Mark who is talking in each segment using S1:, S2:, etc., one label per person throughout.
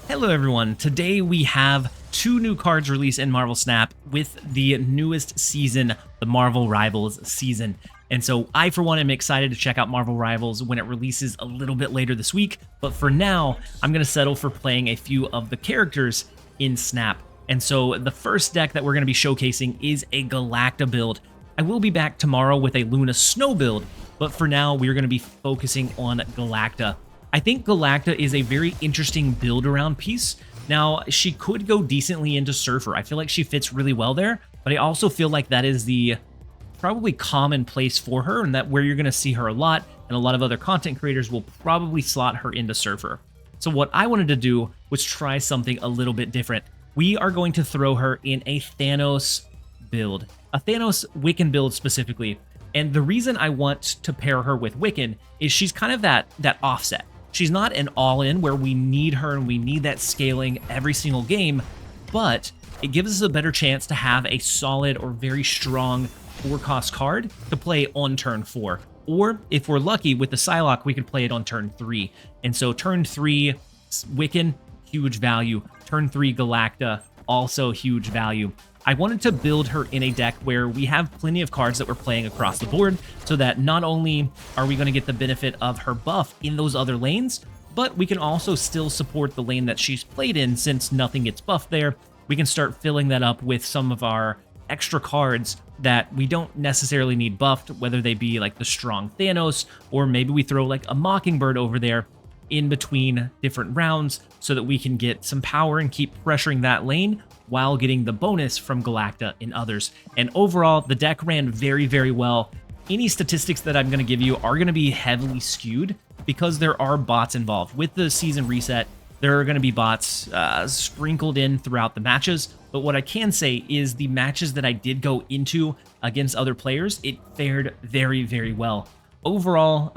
S1: Hello everyone, today we have two new cards released in Marvel Snap with the newest season, the Marvel Rivals season. And so I, for one, am excited to check out Marvel Rivals when it releases a little bit later this week. But for now, I'm going to settle for playing a few of the characters in Snap. And so the first deck that we're going to be showcasing is a Galacta build. I will be back tomorrow with a Luna Snow build, but for now, we're going to be focusing on Galacta. I think Galacta is a very interesting build-around piece. Now, she could go decently into Surfer. I feel like she fits really well there, but I also feel like that is the probably common place for her, and that where you're going to see her a lot, and a lot of other content creators will probably slot her into Surfer. So what I wanted to do was try something a little bit different. We are going to throw her in a Thanos build, a Thanos Wiccan build specifically. And the reason I want to pair her with Wiccan is she's kind of that offset. She's not an all-in where we need her and we need that scaling every single game, but it gives us a better chance to have a solid or very strong 4-cost card to play on turn 4. Or if we're lucky with the Psylocke, we can play it on turn 3. And so turn 3, Wiccan, huge value. Turn 3, Galacta, also huge value. I wanted to build her in a deck where we have plenty of cards that we're playing across the board, so that not only are we going to get the benefit of her buff in those other lanes, but we can also still support the lane that she's played in since nothing gets buffed there. We can start filling that up with some of our extra cards that we don't necessarily need buffed, whether they be like the strong Thanos, or maybe we throw like a Mockingbird over there in between different rounds so that we can get some power and keep pressuring that lane while getting the bonus from Galacta and others. And overall, the deck ran very, very well. Any statistics that I'm going to give you are going to be heavily skewed because there are bots involved. With the season reset, there are going to be bots sprinkled in throughout the matches. But what I can say is the matches that I did go into against other players, it fared very, very well. Overall,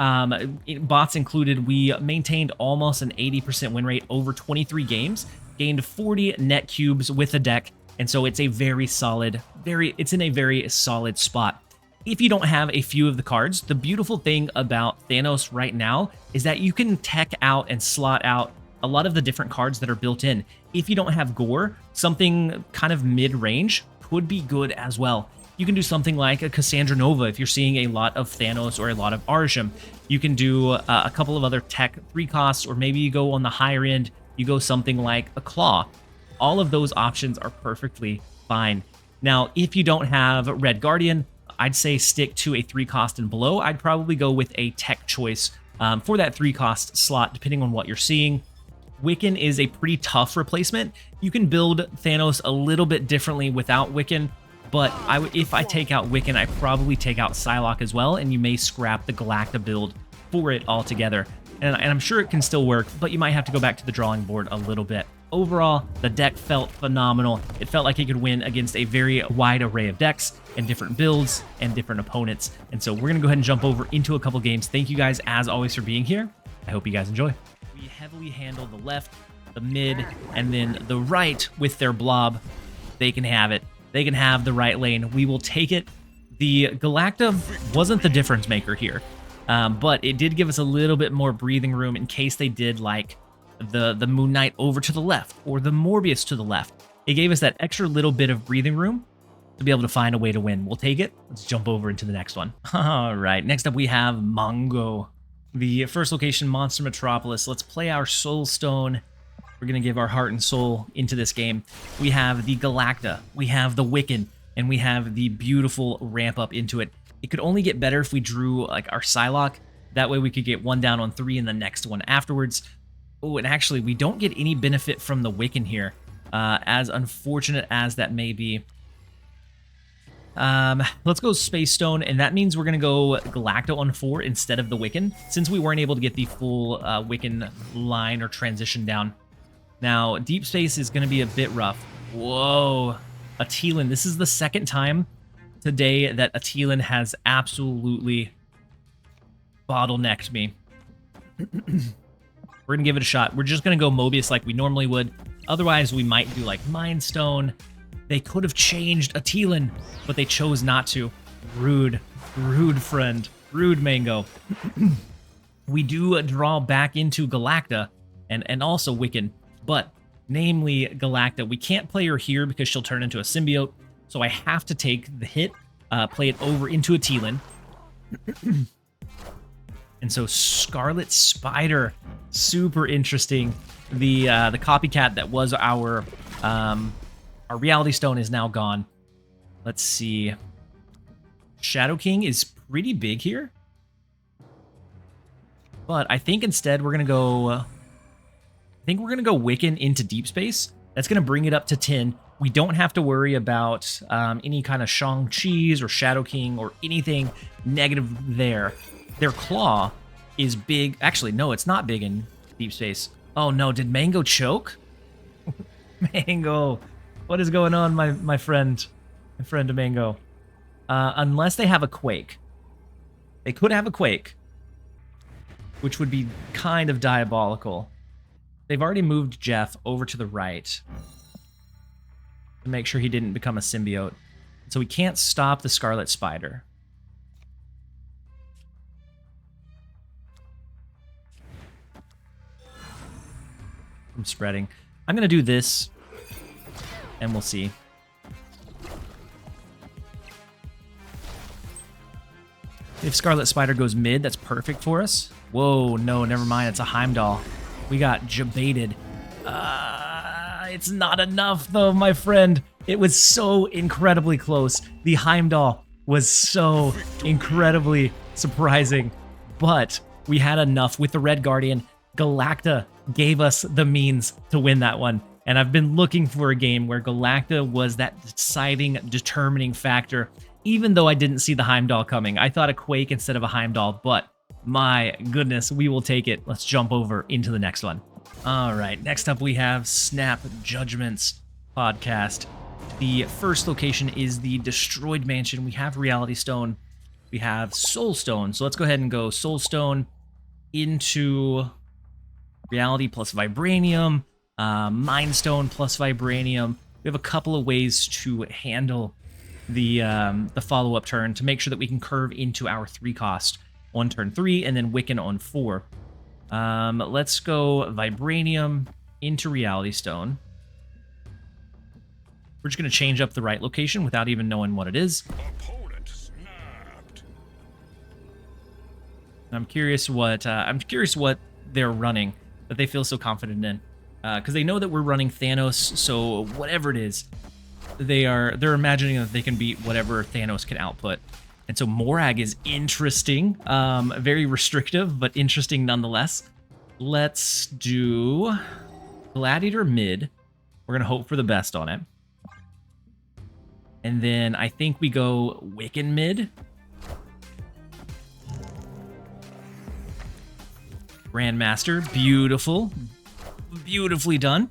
S1: bots included, we maintained almost an 80% win rate over 23 games, gained 40 net cubes with the deck, and so it's a very solid, it's in a very solid spot. If you don't have a few of the cards, the beautiful thing about Thanos right now is that you can tech out and slot out a lot of the different cards that are built in. If you don't have Gore, something kind of mid-range could be good as well. You can do something like a Cassandra Nova if you're seeing a lot of Thanos or a lot of Arsham. You can do a couple of other tech 3 costs, or maybe you go on the higher end, you go something like a Claw. All of those options are perfectly fine. Now, if you don't have Red Guardian, I'd say stick to a 3-cost and below. I'd probably go with a tech choice for that 3-cost slot, depending on what you're seeing. Wiccan is a pretty tough replacement. You can build Thanos a little bit differently without Wiccan, but if I take out Wiccan, I probably take out Psylocke as well, and you may scrap the Galacta build for it altogether. And I'm sure it can still work, but you might have to go back to the drawing board a little bit. Overall, the deck felt phenomenal. It felt like it could win against a very wide array of decks and different builds and different opponents. And so we're going to go ahead and jump over into a couple games. Thank you guys, as always, for being here. I hope you guys enjoy. We heavily handle the left, the mid, and then the right with their blob. They can have it. They can have the right lane. We will take it. The Galacta wasn't the difference maker here, but it did give us a little bit more breathing room in case they did like the Moon Knight over to the left or the Morbius to the left. It gave us that extra little bit of breathing room to be able to find a way to win. We'll take it. Let's jump over into the next one. All right, next up we have Mongo. The first location, Monster Metropolis. Let's play our Soul Stone. We're going to give our heart and soul into this game. We have the Galacta, we have the Wiccan, and we have the beautiful ramp up into it. It could only get better if we drew like our Psylocke. That way we could get one down on 3 and the next one afterwards. Oh, and actually we don't get any benefit from the Wiccan here, as unfortunate as that may be. Let's go Space Stone, and that means we're going to go Galacta on 4 instead of the Wiccan, since we weren't able to get the full Wiccan line or transition down. Now, Deep Space is going to be a bit rough. Whoa, Atilin. This is the second time today that Atilin has absolutely bottlenecked me. We're going to give it a shot. We're just going to go Mobius like we normally would. Otherwise, we might do like Mind Stone. They could have changed Atilin, but they chose not to. Rude. Rude, friend. Rude, Mango. We do draw back into Galacta and also Wiccan, but namely Galacta. We can't play her here because she'll turn into a symbiote, so I have to take the hit, play it over into a T-Lin. And so Scarlet Spider, super interesting. The copycat that was our Reality Stone is now gone. Let's see. Shadow King is pretty big here. But I think instead we're going to go... I think we're going to go Wiccan into Deep Space. That's going to bring it up to 10. We don't have to worry about any kind of Shang-Chi's or Shadow King or anything negative there. Their claw is big. Actually, no, it's not big in Deep Space. Oh, no. Did Mango choke? Mango. What is going on, my friend? My friend Mango. Unless they have a Quake. They could have a Quake, which would be kind of diabolical. They've already moved Jeff over to the right to make sure he didn't become a symbiote. So we can't stop the Scarlet Spider. I'm spreading. I'm going to do this, and we'll see. If Scarlet Spider goes mid, that's perfect for us. Whoa, no, never mind. It's a Heimdall. We got jebaited. It's not enough, though, my friend. It was so incredibly close. The Heimdall was so incredibly surprising. But we had enough with the Red Guardian. Galacta gave us the means to win that one. And I've been looking for a game where Galacta was that deciding, determining factor. Even though I didn't see the Heimdall coming. I thought a Quake instead of a Heimdall, but my goodness, we will take it. Let's jump over into the next one. All right, next up we have Snap Judgments podcast. The first location is the Destroyed Mansion. We have Reality Stone. We have Soul Stone. So let's go ahead and go Soul Stone into Reality plus Vibranium, Mind Stone plus Vibranium. We have a couple of ways to handle the follow-up turn to make sure that we can curve into our 3-cost on turn 3 and then Wiccan on 4. Let's go Vibranium into Reality Stone. We're just going to change up the right location without even knowing what it is.
S2: Opponent snapped.
S1: I'm curious what they're running that they feel so confident in, because they know that we're running Thanos. So whatever it is, they're imagining that they can beat whatever Thanos can output. And so Morag is interesting, very restrictive, but interesting nonetheless. Let's do Gladiator mid. We're gonna hope for the best on it. And then I think we go Wiccan mid. Grandmaster, beautiful. Beautifully done.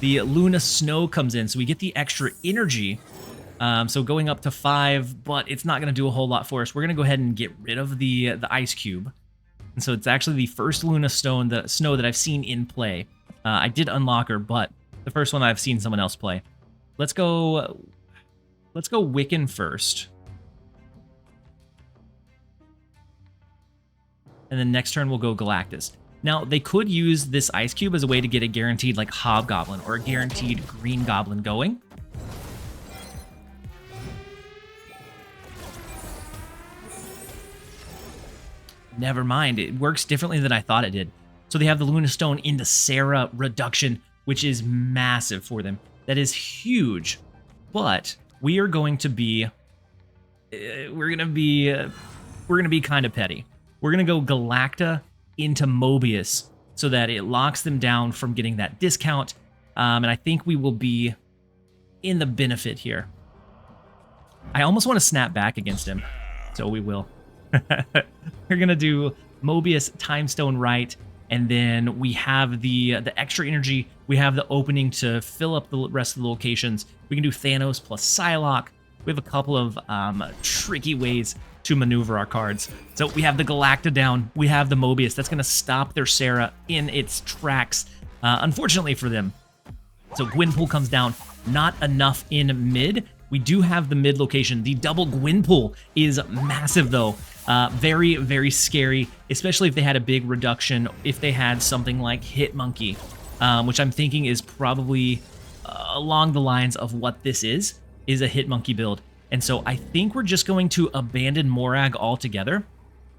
S1: The Luna Snow comes in, so we get the extra energy. So going up to 5, but it's not going to do a whole lot for us. We're going to go ahead and get rid of the Ice Cube. And so it's actually the first Luna Snow that I've seen in play. I did unlock her, but the first one I've seen someone else play. Let's go Wiccan first. And then next turn we'll go Galactus. Now, they could use this Ice Cube as a way to get a guaranteed like Hobgoblin or a guaranteed Green Goblin going. Never mind, it works differently than I thought it did. So they have the Luna Stone into Sarah reduction, which is massive for them. That is huge. But we are going to be we're going to be kind of petty. We're going to go Galacta into Mobius so that it locks them down from getting that discount. And I think we will be in the benefit here. I almost want to snap back against him, so we will. We're going to do Mobius, Time Stone right, and then we have the extra energy. We have the opening to fill up the rest of the locations. We can do Thanos plus Psylocke. We have a couple of tricky ways to maneuver our cards. So we have the Galacta down. We have the Mobius. That's going to stop their Sarah in its tracks, unfortunately for them. So Gwynpool comes down. Not enough in mid. We do have the mid location. The double Gwynpool is massive, though. Very, very scary, especially if they had a big reduction, if they had something like Hitmonkey. which I'm thinking is probably along the lines of what this is a hit monkey build. And so I think we're just going to abandon Morag altogether,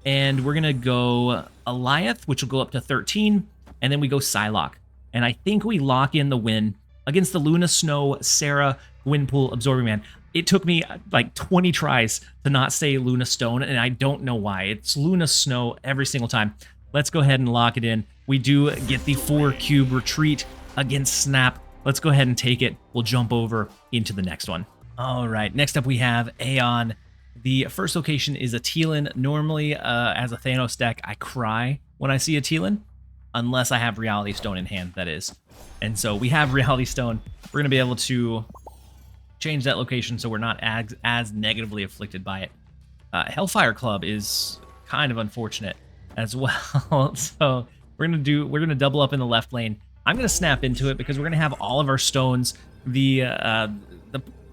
S1: and we're going to go Eliath, which will go up to 13, and then we go Psylocke. And I think we lock in the win against the Luna Snow, Sarah, Windpool, Absorbing Man. It took me like 20 tries to not say Luna Stone, and I don't know why. It's Luna Snow every single time. Let's go ahead and lock it in. We do get the 4-cube retreat against Snap. Let's go ahead and take it. We'll jump over into the next one. All right, next up we have Aeon. The first location is a Teal'c. Normally, as a Thanos deck, I cry when I see a Teal'c, unless I have Reality Stone in hand, that is. And so we have Reality Stone. We're going to be able to change that location so we're not as negatively afflicted by it. Hellfire Club is kind of unfortunate as well. So we're gonna double up in the left lane. I'm gonna snap into it because we're gonna have all of our stones. The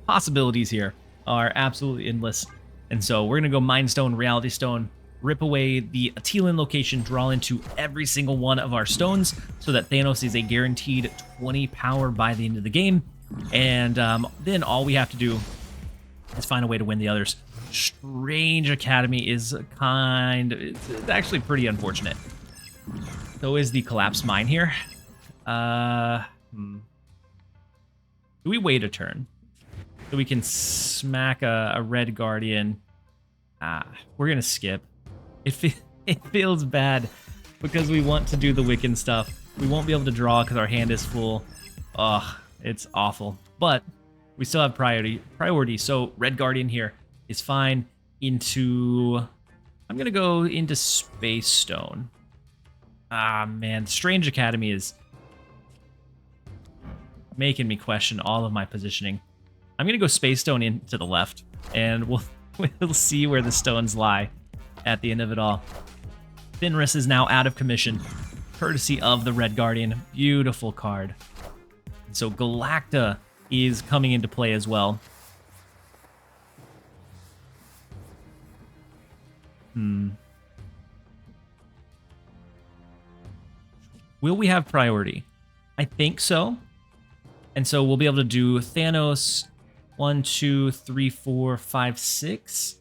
S1: possibilities here are absolutely endless. And so we're gonna go Mind Stone, Reality Stone, rip away the Teal'c location, draw into every single one of our stones so that Thanos is a guaranteed 20 power by the end of the game. And then all we have to do is find a way to win the others. Strange Academy is it's actually pretty unfortunate. So is the Collapsed Mine here. Do we wait a turn so we can smack a Red Guardian? We're gonna skip. It feels bad because we want to do the Wiccan stuff. We won't be able to draw because our hand is full. Ugh, it's awful. But we still have priority. So Red Guardian here is fine. I'm gonna go into Space Stone. Man, Strange Academy is making me question all of my positioning. I'm gonna go Space Stone into the left, and we'll see where the stones lie at the end of it all. Fenris is now out of commission, courtesy of the Red Guardian. Beautiful card. And so Galacta is coming into play as well. Will we have priority? I think so. And so we'll be able to do Thanos 1, 2, 3, 4, 5, 6.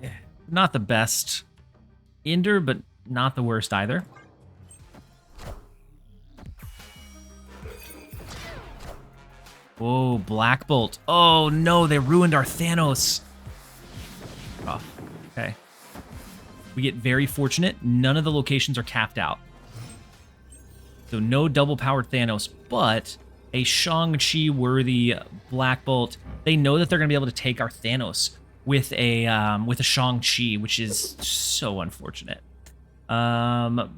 S1: Yeah, not the best ender, but not the worst either. Whoa, Black Bolt. Oh no, they ruined our Thanos. Oh, okay. We get very fortunate. None of the locations are capped out. So no double-powered Thanos, but a Shang-Chi worthy Black Bolt. They know that they're going to be able to take our Thanos with a Shang-Chi, which is so unfortunate. But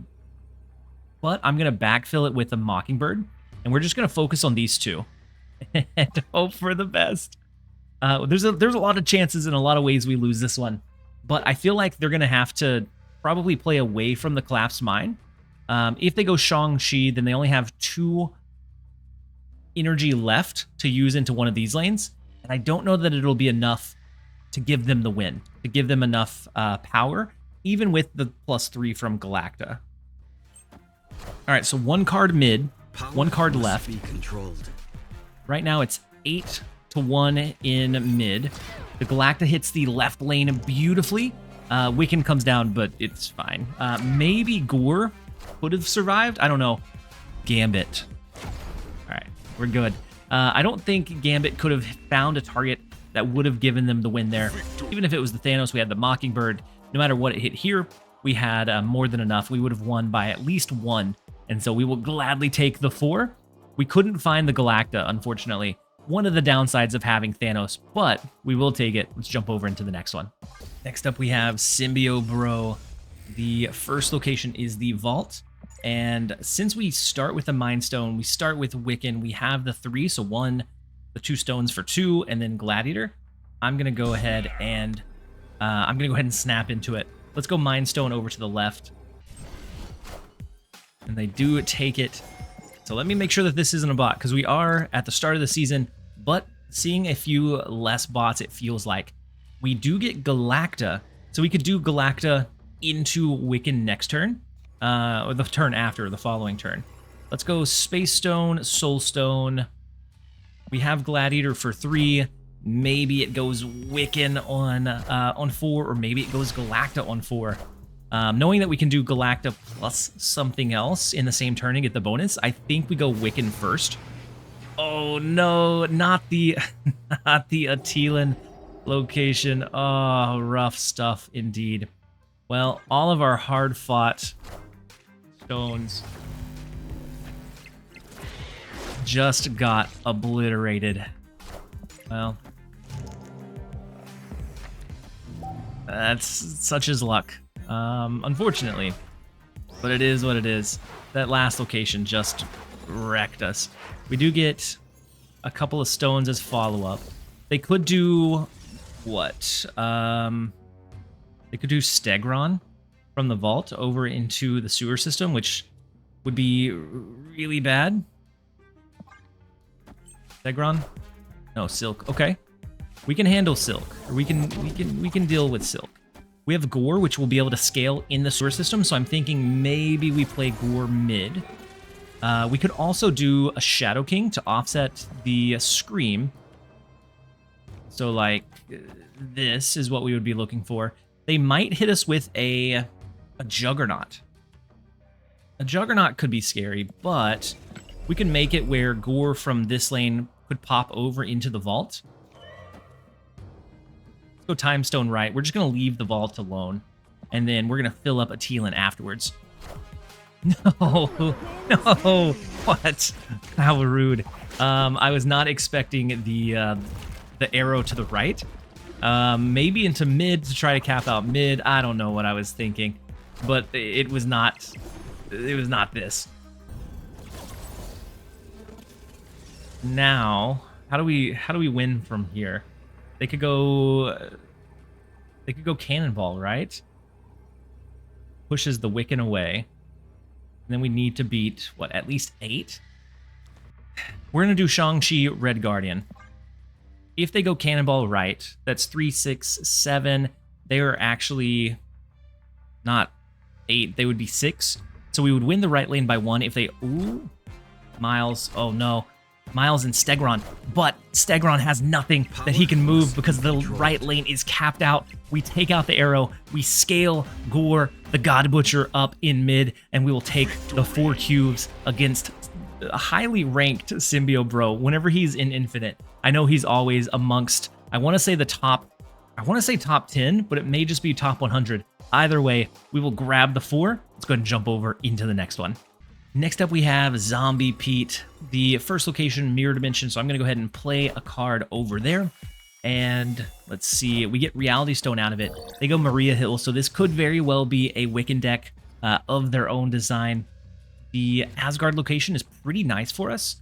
S1: I'm going to backfill it with a Mockingbird, and we're just going to focus on these two and hope for the best. There's a lot of chances and a lot of ways we lose this one, but I feel like they're going to have to probably play away from the Collapsed Mine. If they go Shang-Chi, then they only have 2 energy left to use into one of these lanes, and I don't know that it'll be enough to give them the win, to give them enough power, even with the +3 from Galacta. All right, so 1 card mid, 1 card left. Right now it's 8-1 in mid. The Galacta hits the left lane beautifully. Wiccan comes down, but it's fine. Maybe Gore could have survived. I don't know. Gambit. All right, we're good. I don't think Gambit could have found a target that would have given them the win there. Even if it was the Thanos, we had the Mockingbird. No matter what it hit here, we had more than enough. We would have won by at least 1. And so we will gladly take the 4. We couldn't find the Galacta, unfortunately. One of the downsides of having Thanos, but we will take it. Let's jump over into the next one. Next up, we have Symbio Bro. The first location is the Vault. And since we start with the Mind Stone, we start with Wiccan. We have the 3, so 1, the 2 stones for 2, and then Gladiator. I'm gonna go ahead and snap into it. Let's go Mind Stone over to the left. And they do take it. So let me make sure that this isn't a bot, because we are at the start of the season, but seeing a few less bots, it feels like. We do get Galacta, so we could do Galacta into Wiccan next turn, or the turn after, the following turn. Let's go Space Stone, Soul Stone. We have Gladiator for 3. Maybe it goes Wiccan on 4, or maybe it goes Galacta on 4. Knowing that we can do Galacta plus something else in the same turn and get the bonus, I think we go Wiccan first. Oh no, not the not the Atelan location. Oh, rough stuff indeed. Well, all of our hard-fought stones just got obliterated. Well, that's such is luck, unfortunately. But it is what it is. That last location just wrecked us. We do get a couple of stones as follow-up. They could do what? They could do Stegron from the vault over into the sewer system, which would be really bad. Stegron? No, Silk. Okay. We can handle Silk. Or we can deal with Silk. We have Gore, which will be able to scale in the sewer system, so I'm thinking maybe we play Gore mid. We could also do a Shadow King to offset the Scream. So, like, this is what we would be looking for. They might hit us with a Juggernaut. A Juggernaut could be scary, but we can make it where Gore from this lane could pop over into the vault. Let's go Time Stone right. We're just going to leave the vault alone, and then we're going to fill up Atelan afterwards. No, no, what? How rude. I was not expecting the arrow to the right. Maybe into mid to try to cap out mid. I don't know what I was thinking, but it was not this. Now, how do we win from here? They could go Cannonball, right? Pushes the Wiccan away. And then we need to beat, what, at least 8? We're going to do Shang-Chi, Red Guardian. If they go Cannonball right, that's 3, 6, 7. They are actually not 8. They would be 6. So we would win the right lane by 1 if they... Ooh. Miles. Oh, no. Miles and Stegron. But Stegron has nothing that he can move because the right lane is capped out. We take out the arrow. We scale Gore, the God Butcher, up in mid, and we will take the 4 cubes against a highly ranked Symbio Bro whenever he's in Infinite. I know he's always amongst, I want to say top 10, but it may just be top 100. Either way, we will grab the 4. Let's go ahead and jump over into the next one. Next up, we have Zombie Pete, the first location, Mirror Dimension. So I'm going to go ahead and play a card over there. And let's see, we get Reality Stone out of it. They go Maria Hill, so this could very well be a Wiccan deck of their own design. The Asgard location is pretty nice for us.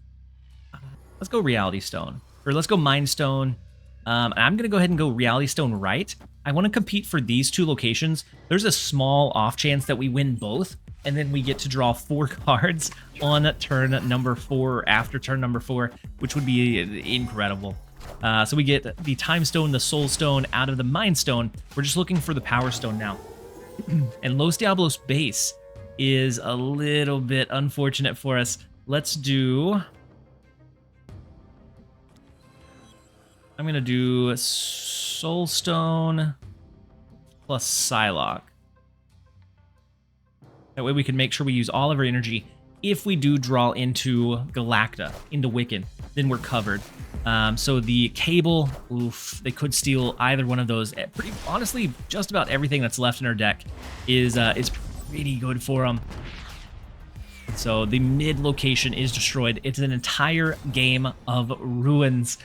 S1: Let's go Reality Stone. Or let's go Mind Stone. I'm going to go ahead and go Reality Stone right. I want to compete for these 2 locations. There's a small off chance that we win both, and then we get to draw 4 cards on turn number 4 or after turn number 4, which would be incredible. So we get the Time Stone, the Soul Stone out of the Mind Stone. We're just looking for the Power Stone now. And Los Diablos base is a little bit unfortunate for us. Let's do... I'm going to do Soul Stone plus Psylocke. That way we can make sure we use all of our energy. If we do draw into Galacta, into Wiccan, then we're covered. So the Cable, oof, they could steal either one of those. Pretty, honestly, just about everything that's left in our deck is pretty good for them. So the mid location is destroyed. It's an entire game of ruins.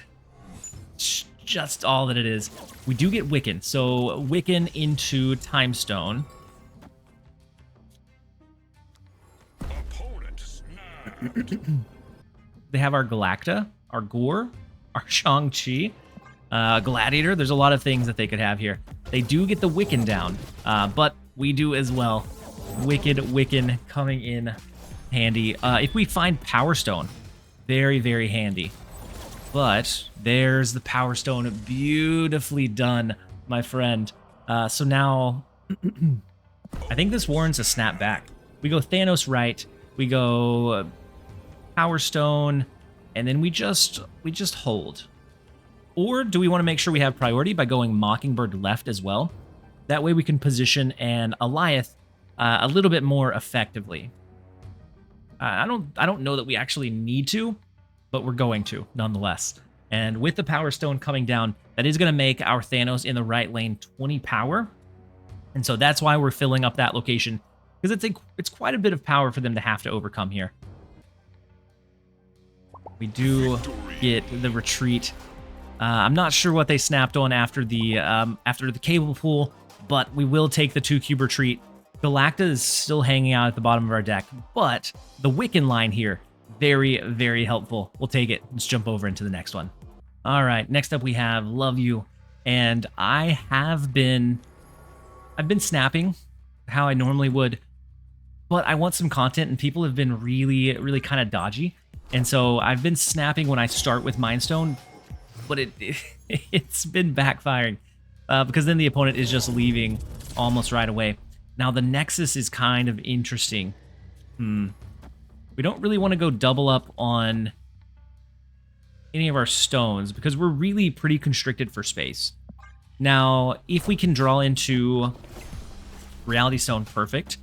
S1: Just all that it is. We do get Wiccan. So Wiccan into Time Stone. They have our Galacta, our Gore, our Shang-Chi, Gladiator. There's a lot of things that they could have here. They do get the Wiccan down, but we do as well. Wicked Wiccan coming in handy. If we find Power Stone, very, very handy. But there's the Power Stone, beautifully done, my friend. So now, I think this warrants a snap back. We go Thanos right. We go Power Stone, and then we just hold. Or do we want to make sure we have priority by going Mockingbird left as well? That way we can position an Alioth a little bit more effectively. I don't know that we actually need to, but we're going to nonetheless. And with the Power Stone coming down, that is going to make our Thanos in the right lane 20 power. And so that's why we're filling up that location, because it's quite a bit of power for them to have to overcome here. We do get the retreat. I'm not sure what they snapped on after the cable pool, but we will take the 2-cube retreat. Galacta is still hanging out at the bottom of our deck, but the Wiccan line here, very, very helpful. We'll take it. Let's jump over into the next one. All right, next up we have Love You, and I've been snapping how I normally would, but I want some content, and people have been really, really kind of dodgy, and so I've been snapping when I start with Mind Stone, but it's been backfiring because then the opponent is just leaving almost right away. Now, the Nexus is kind of interesting. We don't really want to go double up on any of our stones because we're really pretty constricted for space. Now, if we can draw into Reality Stone, perfect.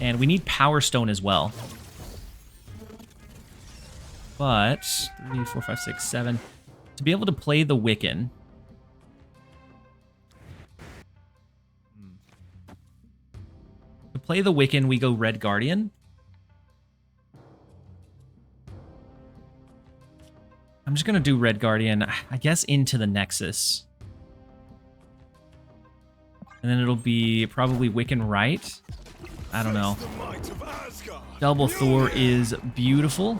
S1: And we need Power Stone as well. But 3, 4, 5, 6, 7. To be able to play the Wiccan, we go Red Guardian. I'm just going to do Red Guardian, I guess, into the Nexus. And then it'll be probably Wiccan right. I don't know. Double Thor is beautiful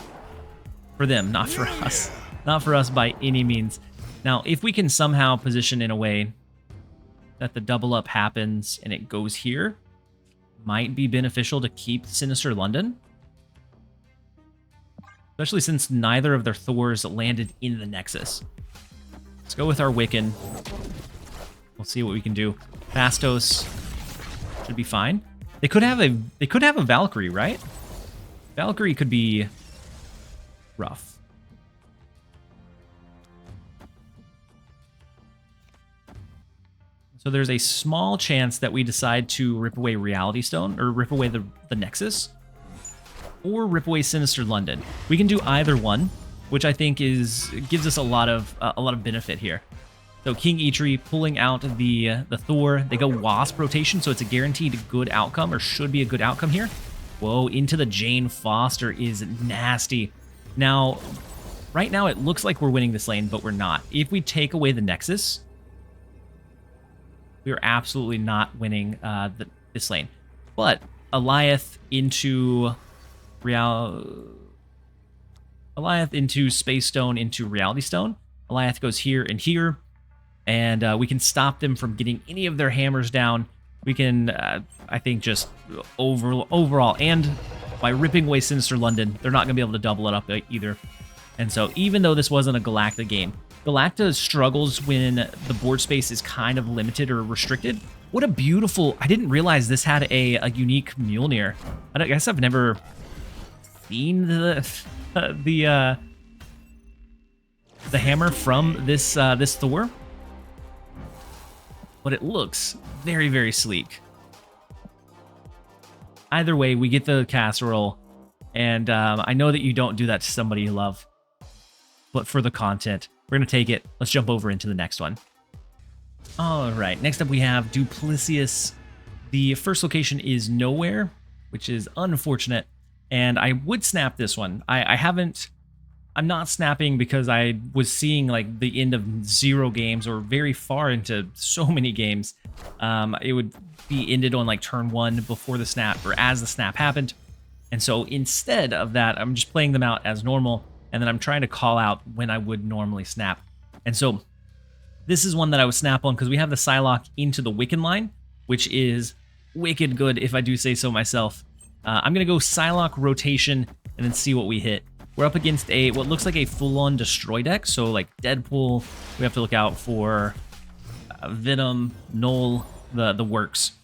S1: for them, not for us. Not for us by any means. Now, if we can somehow position in a way that the double up happens and it goes here, might be beneficial to keep Sinister London. Especially since neither of their Thors landed in the Nexus. Let's go with our Wiccan. We'll see what we can do. Fastos should be fine. They could have a Valkyrie, right? Valkyrie could be rough. So there's a small chance that we decide to rip away Reality Stone, or rip away the Nexus, or rip away Sinister London. We can do either one, which I think gives us a lot of benefit here. So King Eitri pulling out the Thor. They go Wasp rotation, so it's a guaranteed good outcome, or should be a good outcome here. Whoa, into the Jane Foster is nasty. Now, right now it looks like we're winning this lane, but we're not. If we take away the Nexus, we are absolutely not winning this lane. But Alioth into Space Stone into Reality Stone. Alioth goes here and here, and we can stop them from getting any of their hammers down. We can, I think, just overall, and by ripping away Sinister London, they're not going to be able to double it up either. And so even though this wasn't a Galacta game, Galacta struggles when the board space is kind of limited or restricted. What a beautiful... I didn't realize this had a unique Mjolnir. I guess I've never seen the hammer from this Thor. But it looks very, very sleek. Either way, we get the casserole. And I know that you don't do that to somebody you love. But for the content... we're going to take it. Let's jump over into the next one. All right, next up we have Duplicius. The first location is nowhere, which is unfortunate. And I would snap this one. I'm not snapping because I was seeing like the end of 0 games or very far into so many games. It would be ended on like turn 1 before the snap or as the snap happened. And so instead of that, I'm just playing them out as normal. And then I'm trying to call out when I would normally snap. And so this is one that I would snap on because we have the Psylocke into the Wiccan line, which is wicked good if I do say so myself. I'm going to go Psylocke rotation and then see what we hit. We're up against what looks like a full-on destroy deck. So like Deadpool, we have to look out for Venom, Null, the works.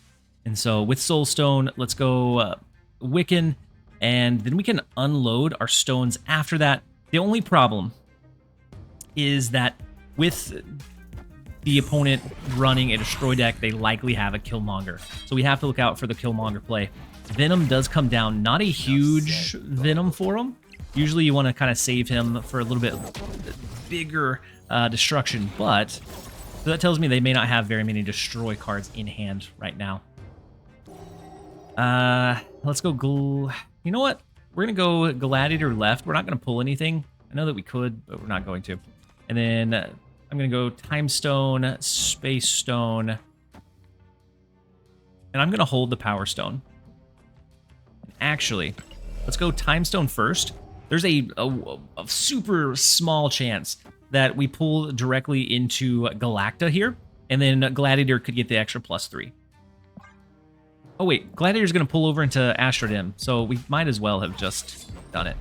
S1: And so with Soulstone, let's go Wiccan. and then we can unload our stones after that. The only problem is that with the opponent running a destroy deck, they likely have a Killmonger. So we have to look out for the Killmonger play. Venom does come down. Not a huge Venom for him. Usually you want to kind of save him for a little bit bigger destruction, but so that tells me they may not have very many destroy cards in hand right now. Let's go you know what? We're going to go Gladiator left. We're not going to pull anything. I know that we could, but we're not going to. And then I'm going to go Time Stone, Space Stone, and I'm going to hold the Power Stone. Actually, let's go Time Stone first. There's a super small chance that we pull directly into Galacta here, and then Gladiator could get the extra +3. Oh wait, Gladiator's going to pull over into Astrodim, so we might as well have just done it.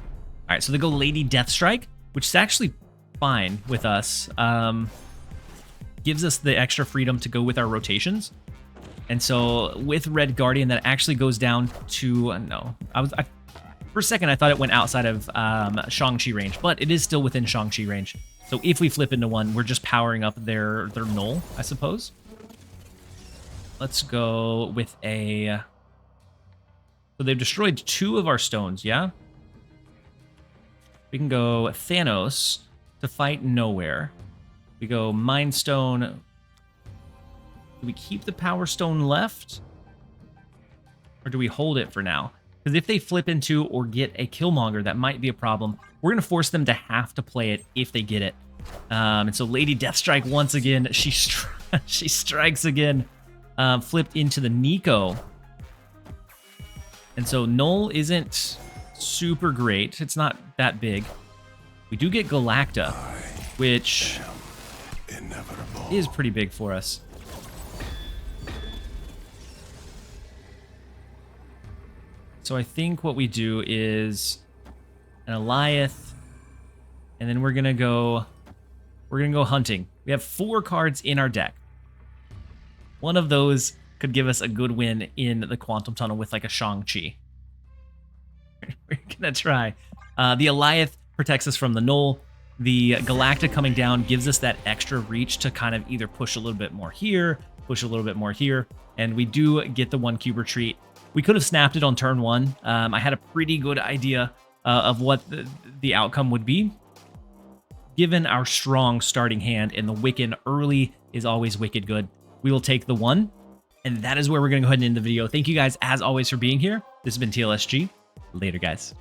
S1: All right, so they go Lady Deathstrike, which is actually fine with us. Gives us the extra freedom to go with our rotations. And so with Red Guardian, that actually goes down to, no, for a second I thought it went outside of Shang-Chi range, but it is still within Shang-Chi range. So if we flip into one, we're just powering up their null, I suppose. Let's go with a, so they've destroyed 2 of our stones, yeah? We can go Thanos to fight nowhere. We go Mind Stone. Do we keep the Power Stone left? Or do we hold it for now? Because if they flip into or get a Killmonger, that might be a problem. We're going to force them to have to play it if they get it. And so Lady Deathstrike, once again, she strikes again. Flipped into the Nico. And so Null isn't super great. It's not that big. We do get Galacta, which is pretty big for us. So I think what we do is an Eliath, and then we're gonna go hunting. We have 4 cards in our deck. One of those could give us a good win in the Quantum Tunnel with like a Shang-Chi. We're gonna try. The Eliath protects us from the Null. The Galacta coming down gives us that extra reach to kind of either push a little bit more here, push a little bit more here, and we do get the 1 cube retreat. We could have snapped it on turn 1. I had a pretty good idea of what the outcome would be, given our strong starting hand, and the Wiccan early is always wicked good. We will take the 1, and that is where we're going to go ahead and end the video. Thank you guys, as always, for being here. This has been TLSG. Later, guys.